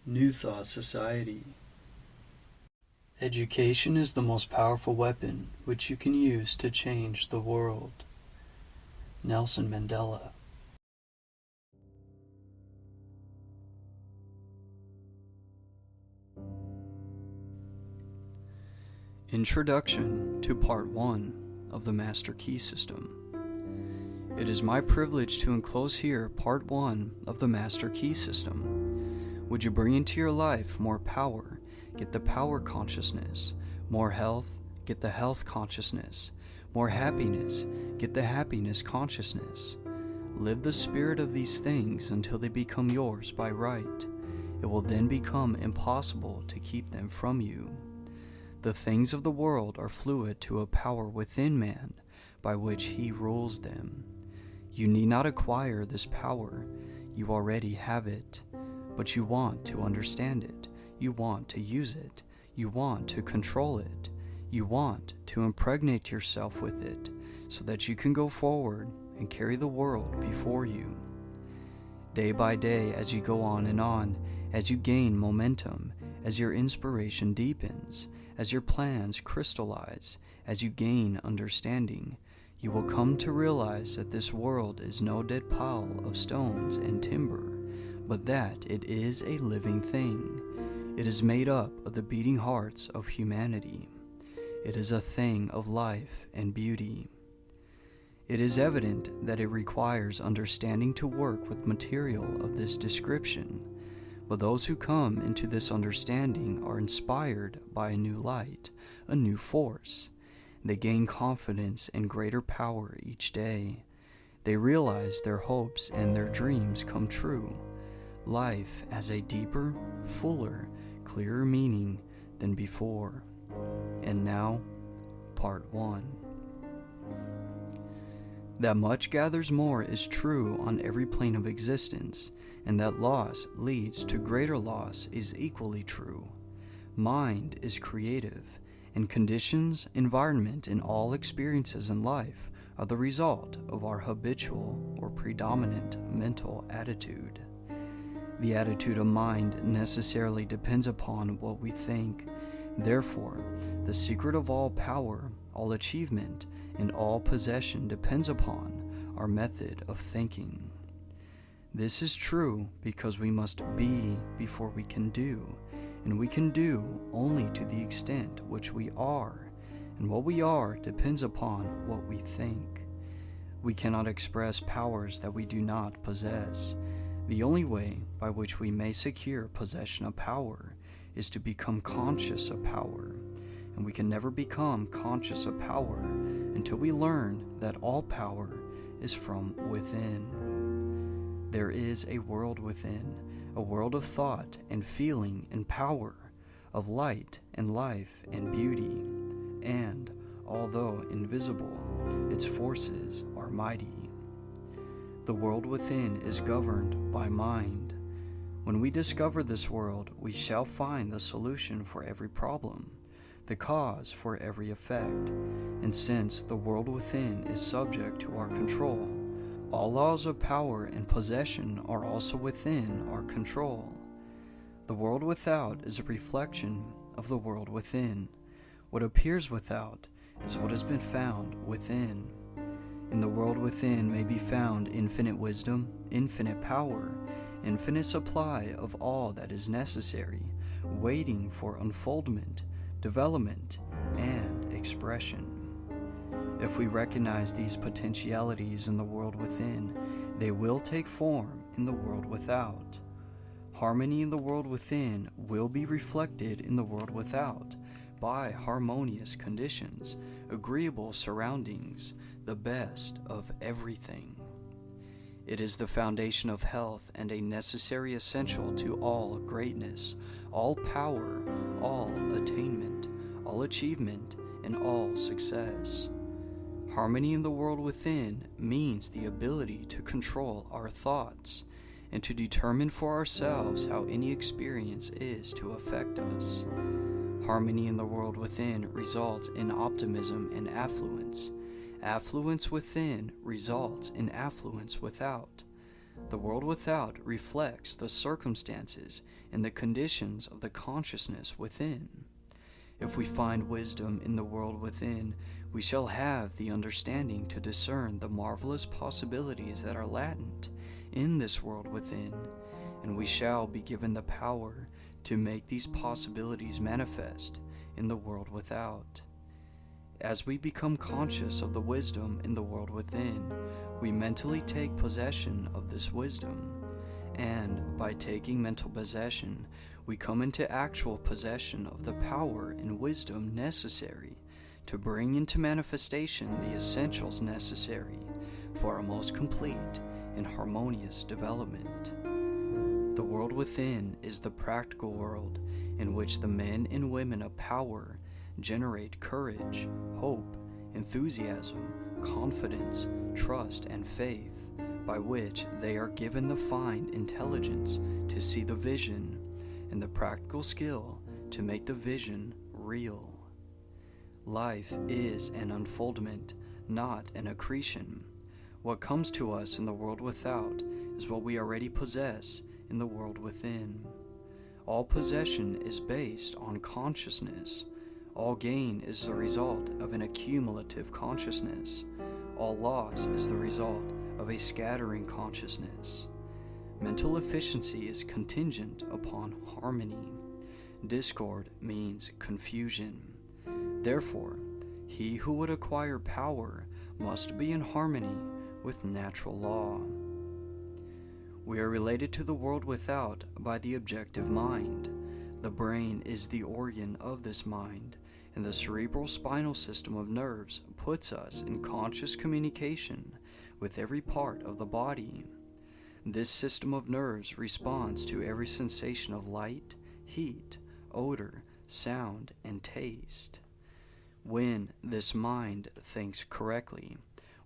New Thought Society. Education is the most powerful weapon which you can use to change the world. Nelson Mandela. Introduction to Part 1 of the Master Key System. It is my privilege to enclose here Part 1 of the Master Key System. Would you bring into your life more power? Get the power consciousness. More health? Get the health consciousness. More happiness? Get the happiness consciousness. Live the spirit of these things until they become yours by right. It will then become impossible to keep them from you. The things of the world are fluid to a power within man by which he rules them. You need not acquire this power. You already have it. But you want to understand it. You want to use it. You want to control it. You want to impregnate yourself with it so that you can go forward and carry the world before you. Day by day, as you go on, as you gain momentum, as your inspiration deepens, as your plans crystallize, as you gain understanding, you will come to realize that this world is no dead pile of stones and timber, but that it is a living thing. It is made up of the beating hearts of humanity. It is a thing of life and beauty. It is evident that it requires understanding to work with material of this description, but those who come into this understanding are inspired by a new light, a new force. They gain confidence and greater power each day. They realize their hopes and their dreams come true. Life has a deeper, fuller, clearer meaning than before. And now, Part 1. That much gathers more is true on every plane of existence, and that loss leads to greater loss is equally true. Mind is creative, and conditions, environment, and all experiences in life are the result of our habitual or predominant mental attitude. The attitude of mind necessarily depends upon what we think. Therefore, the secret of all power, all achievement, and all possession depends upon our method of thinking. This is true because we must be before we can do, and we can do only to the extent which we are, and what we are depends upon what we think. We cannot express powers that we do not possess. The only way by which we may secure possession of power is to become conscious of power, and we can never become conscious of power until we learn that all power is from within. There is a world within, a world of thought and feeling and power, of light and life and beauty, and, although invisible, its forces are mighty. The world within is governed by mind. When we discover this world, we shall find the solution for every problem, the cause for every effect, and since the world within is subject to our control, all laws of power and possession are also within our control. The world without is a reflection of the world within. What appears without is what has been found within. In the world within may be found infinite wisdom, infinite power, infinite supply of all that is necessary, waiting for unfoldment, development, and expression. If we recognize these potentialities in the world within, they will take form in the world without. Harmony in the world within will be reflected in the world without by harmonious conditions, agreeable surroundings, the best of everything. It is the foundation of health and a necessary essential to all greatness, all power, all attainment, all achievement, and all success. Harmony in the world within means the ability to control our thoughts and to determine for ourselves how any experience is to affect us. Harmony in the world within results in optimism and affluence. Affluence within results in affluence without. The world without reflects the circumstances and the conditions of the consciousness within. If we find wisdom in the world within, we shall have the understanding to discern the marvelous possibilities that are latent in this world within, and we shall be given the power to make these possibilities manifest in the world without. As we become conscious of the wisdom in the world within, we mentally take possession of this wisdom, and by taking mental possession, we come into actual possession of the power and wisdom necessary to bring into manifestation the essentials necessary for a most complete and harmonious development. The world within is the practical world in which the men and women of power generate courage, hope, enthusiasm, confidence, trust, and faith, by which they are given the fine intelligence to see the vision and the practical skill to make the vision real. Life is an unfoldment, not an accretion. What comes to us in the world without is what we already possess in the world within. All possession is based on consciousness. All gain is the result of an accumulative consciousness. All loss is the result of a scattering consciousness. Mental efficiency is contingent upon harmony. Discord means confusion. Therefore, he who would acquire power must be in harmony with natural law. We are related to the world without by the objective mind. The brain is the organ of this mind, and the cerebral spinal system of nerves puts us in conscious communication with every part of the body. This system of nerves responds to every sensation of light, heat, odor, sound, and taste. When this mind thinks correctly,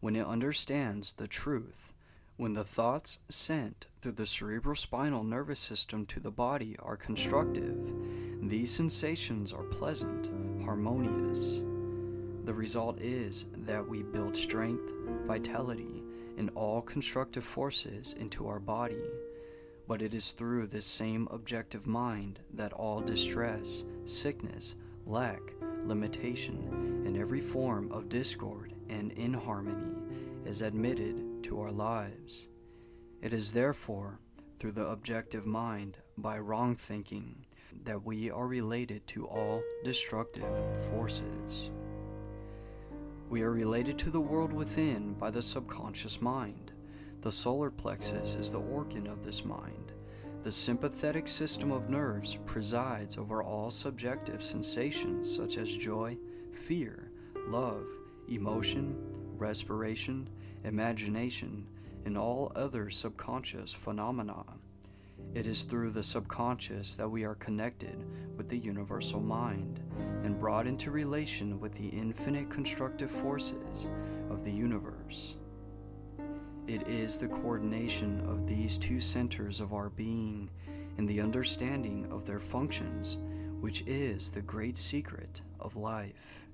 when it understands the truth, when the thoughts sent through the cerebrospinal nervous system to the body are constructive, these sensations are pleasant, harmonious. The result is that we build strength, vitality, and all constructive forces into our body. But it is through this same objective mind that all distress, sickness, lack, limitation, and every form of discord and inharmony is admitted to our lives. It is therefore through the objective mind, by wrong thinking, that we are related to all destructive forces. We are related to the world within by the subconscious mind. The solar plexus is the organ of this mind. The sympathetic system of nerves presides over all subjective sensations such as joy, fear, love, emotion, respiration, imagination, and all other subconscious phenomena. It is through the subconscious that we are connected with the universal mind and brought into relation with the infinite constructive forces of the universe. It is the coordination of these two centers of our being and the understanding of their functions which is the great secret of life.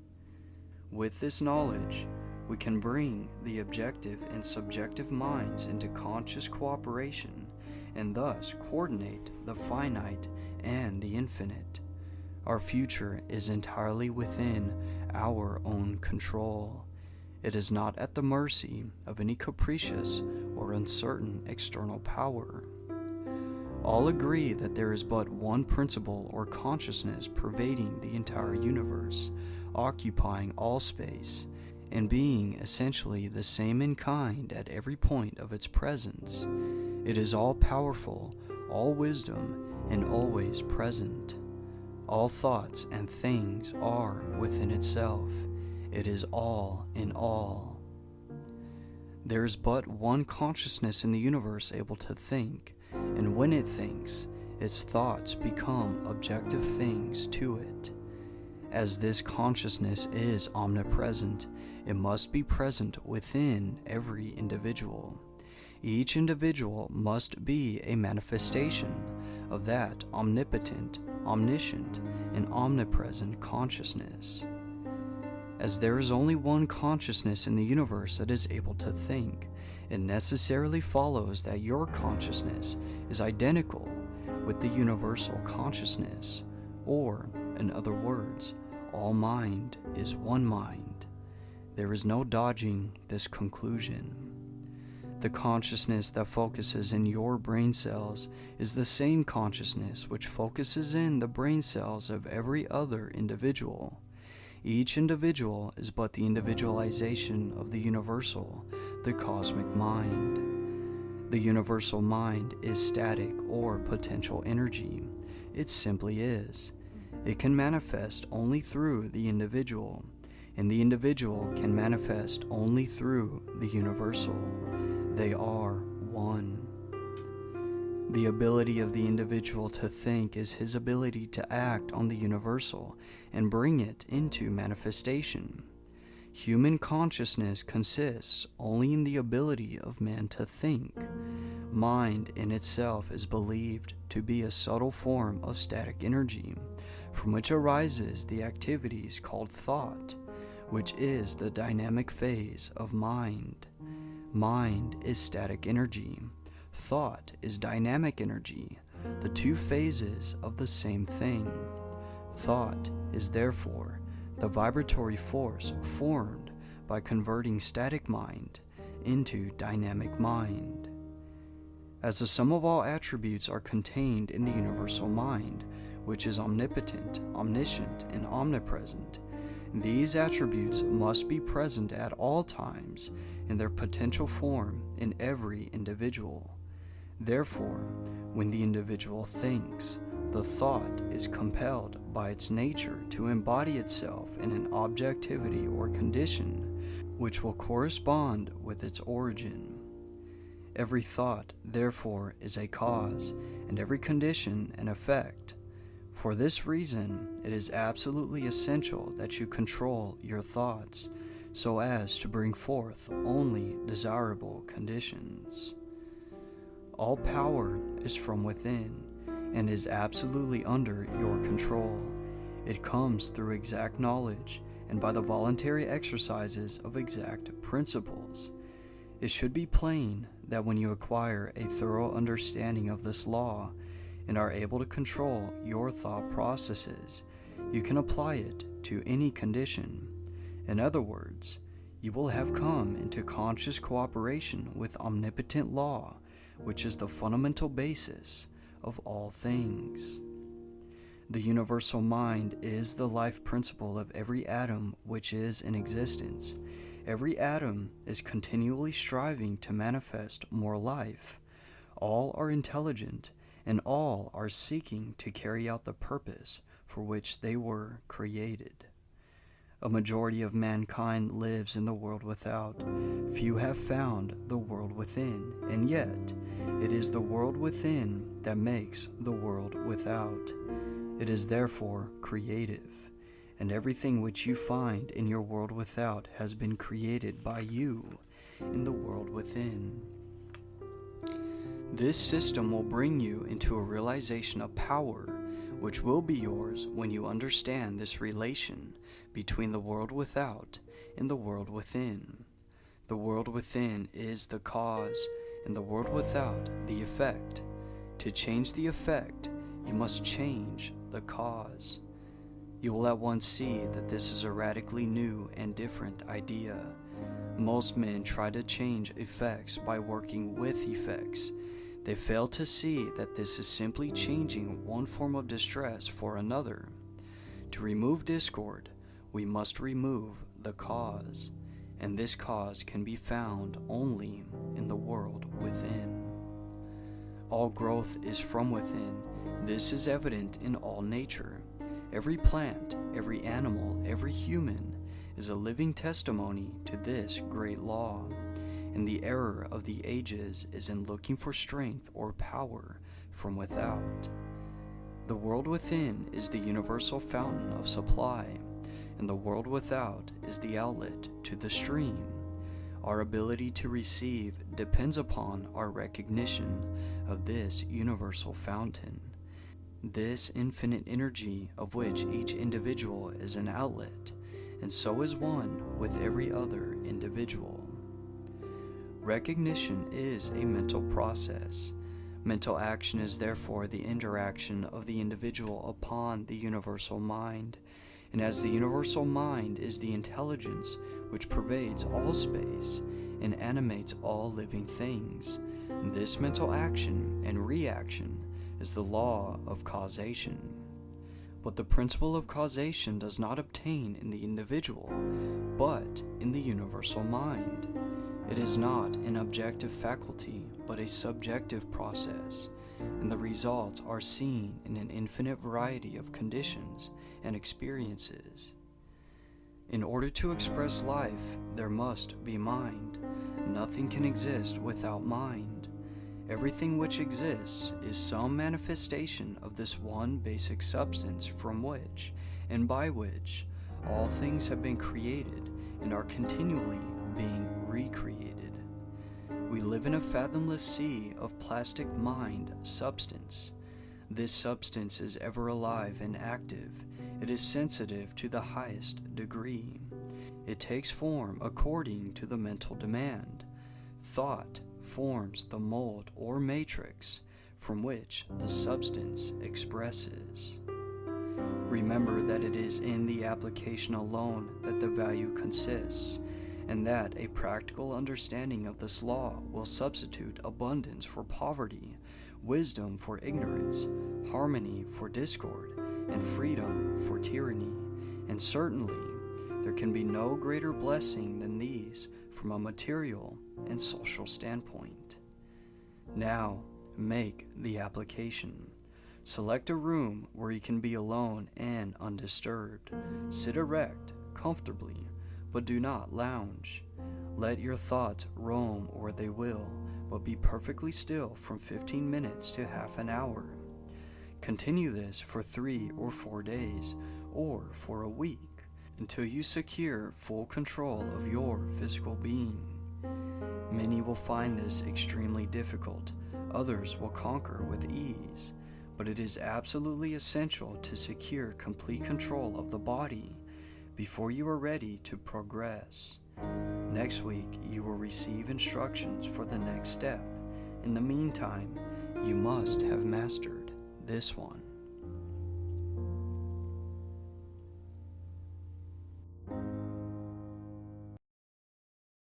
With this knowledge, we can bring the objective and subjective minds into conscious cooperation and thus coordinate the finite and the infinite. Our future is entirely within our own control. It is not at the mercy of any capricious or uncertain external power. All agree that there is but one principle or consciousness pervading the entire universe, occupying all space, and being essentially the same in kind at every point of its presence. It is all-powerful, all-wisdom, and always present. All thoughts and things are within itself. It is all in all. There is but one consciousness in the universe able to think, and when it thinks, its thoughts become objective things to it. As this consciousness is omnipresent, it must be present within every individual. Each individual must be a manifestation of that omnipotent, omniscient, and omnipresent consciousness. As there is only one consciousness in the universe that is able to think, it necessarily follows that your consciousness is identical with the universal consciousness, or, in other words, all mind is one mind. There is no dodging this conclusion. The consciousness that focuses in your brain cells is the same consciousness which focuses in the brain cells of every other individual. Each individual is but the individualization of the universal, the cosmic mind. The universal mind is static or potential energy. It simply is. It can manifest only through the individual, and the individual can manifest only through the universal. They are one. The ability of the individual to think is his ability to act on the universal and bring it into manifestation. Human consciousness consists only in the ability of man to think. Mind in itself is believed to be a subtle form of static energy, from which arises the activities called thought, which is the dynamic phase of mind. Mind is static energy. Thought is dynamic energy, the two phases of the same thing. Thought is therefore the vibratory force formed by converting static mind into dynamic mind. As the sum of all attributes are contained in the universal mind, which is omnipotent, omniscient, and omnipresent, these attributes must be present at all times in their potential form in every individual. Therefore, when the individual thinks, the thought is compelled by its nature to embody itself in an objectivity or condition which will correspond with its origin. Every thought, therefore, is a cause, and every condition an effect. For this reason, it is absolutely essential that you control your thoughts so as to bring forth only desirable conditions. All power is from within and is absolutely under your control. It comes through exact knowledge and by the voluntary exercises of exact principles. It should be plain that when you acquire a thorough understanding of this law and are able to control your thought processes, you can apply it to any condition. In other words, you will have come into conscious cooperation with omnipotent law, which is the fundamental basis of all things. The universal mind is the life principle of every atom which is in existence. Every atom is continually striving to manifest more life. All are intelligent, and all are seeking to carry out the purpose for which they were created. A majority of mankind lives in the world without. Few have found the world within, and yet it is the world within that makes the world without. It is therefore creative, and everything which you find in your world without has been created by you in the world within. This system will bring you into a realization of power, which will be yours when you understand this relation between the world without and the world within. The world within is the cause, and the world without the effect. To change the effect, you must change the cause. You will at once see that this is a radically new and different idea. Most men try to change effects by working with effects. They fail to see that this is simply changing one form of distress for another. To remove discord, we must remove the cause, and this cause can be found only in the world within. All growth is from within. This is evident in all nature. Every plant, every animal, every human is a living testimony to this great law. And the error of the ages is in looking for strength or power from without. The world within is the universal fountain of supply, and the world without is the outlet to the stream. Our ability to receive depends upon our recognition of this universal fountain, this infinite energy of which each individual is an outlet, and so is one with every other individual. Recognition is a mental process. Mental action is therefore the interaction of the individual upon the universal mind, and as the universal mind is the intelligence which pervades all space and animates all living things, this mental action and reaction is the law of causation. But the principle of causation does not obtain in the individual, but in the universal mind. It is not an objective faculty, but a subjective process, and the results are seen in an infinite variety of conditions and experiences. In order to express life, there must be mind. Nothing can exist without mind. Everything which exists is some manifestation of this one basic substance from which and by which all things have been created and are continually being recreated. We live in a fathomless sea of plastic mind substance. This substance is ever alive and active. It is sensitive to the highest degree. It takes form according to the mental demand. Thought forms the mold or matrix from which the substance expresses. Remember that it is in the application alone that the value consists, and that a practical understanding of this law will substitute abundance for poverty, wisdom for ignorance, harmony for discord, and freedom for tyranny. And certainly, there can be no greater blessing than these from a material and social standpoint. Now, make the application. Select a room where you can be alone and undisturbed. Sit erect, comfortably, but do not lounge. Let your thoughts roam where they will, but be perfectly still from 15 minutes to half an hour. Continue this for 3 or 4 days, or for a week, until you secure full control of your physical being. Many will find this extremely difficult, others will conquer with ease, but it is absolutely essential to secure complete control of the body before you are ready to progress. Next week, you will receive instructions for the next step. In the meantime, you must have mastered this one.